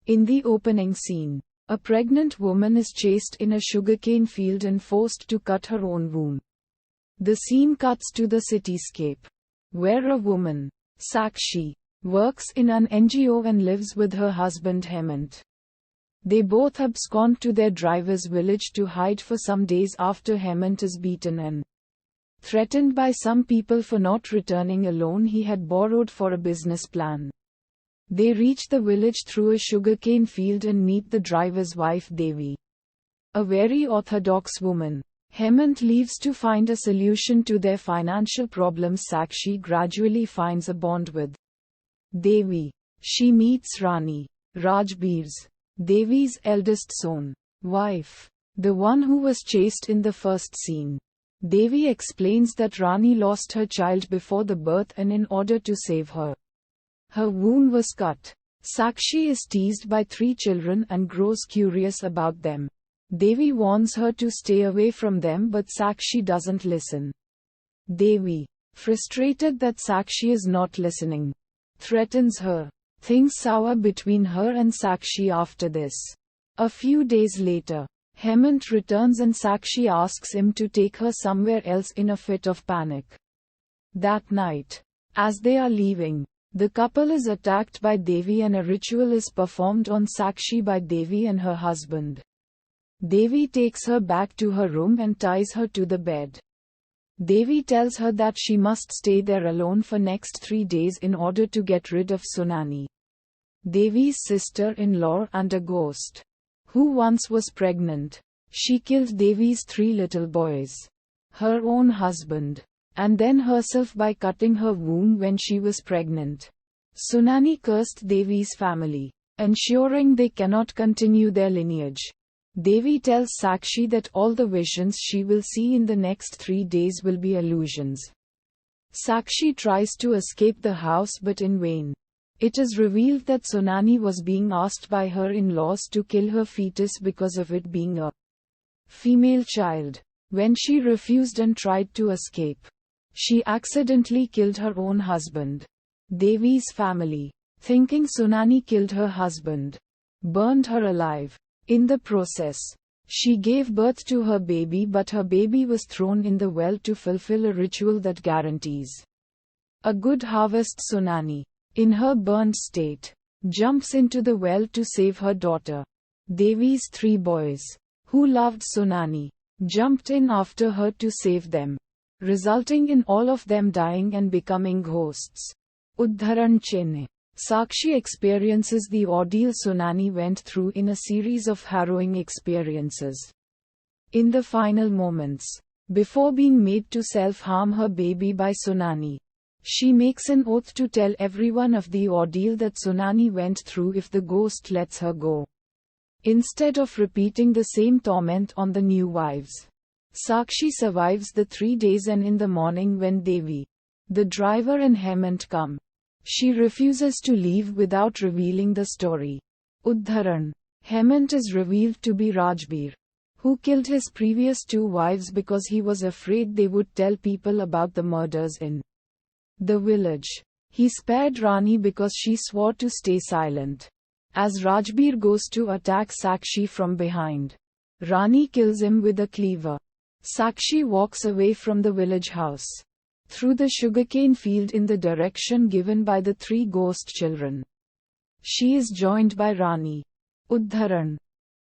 In the opening scene, a pregnant woman is chased in a sugarcane field and forced to cut her own womb. The scene cuts to the cityscape, where a woman, Sakshi, works in an NGO and lives with her husband Hemant. They both abscond to their driver's village to hide for some days after Hemant is beaten and threatened by some people for not returning a loan he had borrowed for a business plan. They reach the village through a sugarcane field and meet the driver's wife Devi, a very orthodox woman. Hemant leaves to find a solution to their financial problems. Sakshi gradually finds a bond with Devi. She meets Rani, Rajbir's, Devi's eldest son, wife, the one who was chased in the first scene. Devi explains that Rani lost her child before the birth and in order to save her, her womb was cut. Sakshi is teased by 3 children and grows curious about them. Devi warns her to stay away from them, but Sakshi doesn't listen. Devi, frustrated that Sakshi is not listening, threatens her. Things sour between her and Sakshi after this. A few days later, Hemant returns and Sakshi asks him to take her somewhere else in a fit of panic. That night, as they are leaving, the couple is attacked by Devi and a ritual is performed on Sakshi by Devi and her husband. Devi takes her back to her room and ties her to the bed. Devi tells her that she must stay there alone for next 3 days in order to get rid of Sunani, Devi's sister-in-law and a ghost, who once was pregnant. She killed Devi's 3 little boys, her own husband, and then herself by cutting her womb when she was pregnant. Sunani cursed Devi's family, ensuring they cannot continue their lineage. Devi tells Sakshi that all the visions she will see in the next 3 days will be illusions. Sakshi tries to escape the house but in vain. It is revealed that Sunani was being asked by her in-laws to kill her fetus because of it being a female child. When she refused and tried to escape, she accidentally killed her own husband. Devi's family, thinking Sunani killed her husband, burned her alive. In the process, she gave birth to her baby, but her baby was thrown in the well to fulfill a ritual that guarantees a good harvest. Sunani, in her burned state, jumps into the well to save her daughter. Devi's 3 boys, who loved Sunani, jumped in after her to save them, resulting in all of them dying and becoming ghosts. Udharan Chenne. Sakshi experiences the ordeal Sunani went through in a series of harrowing experiences. In the final moments, before being made to self-harm her baby by Sunani, she makes an oath to tell everyone of the ordeal that Sunani went through if the ghost lets her go, instead of repeating the same torment on the new wives. Sakshi survives the 3 days, and in the morning when Devi, the driver, and Hemant come, she refuses to leave without revealing the story. Udharan. Hemant is revealed to be Rajbir, who killed his previous 2 wives because he was afraid they would tell people about the murders in the village. He spared Rani because she swore to stay silent. As Rajbir goes to attack Sakshi from behind, Rani kills him with a cleaver. Sakshi walks away from the village house, through the sugarcane field in the direction given by the 3 ghost children. She is joined by Rani. Udharan.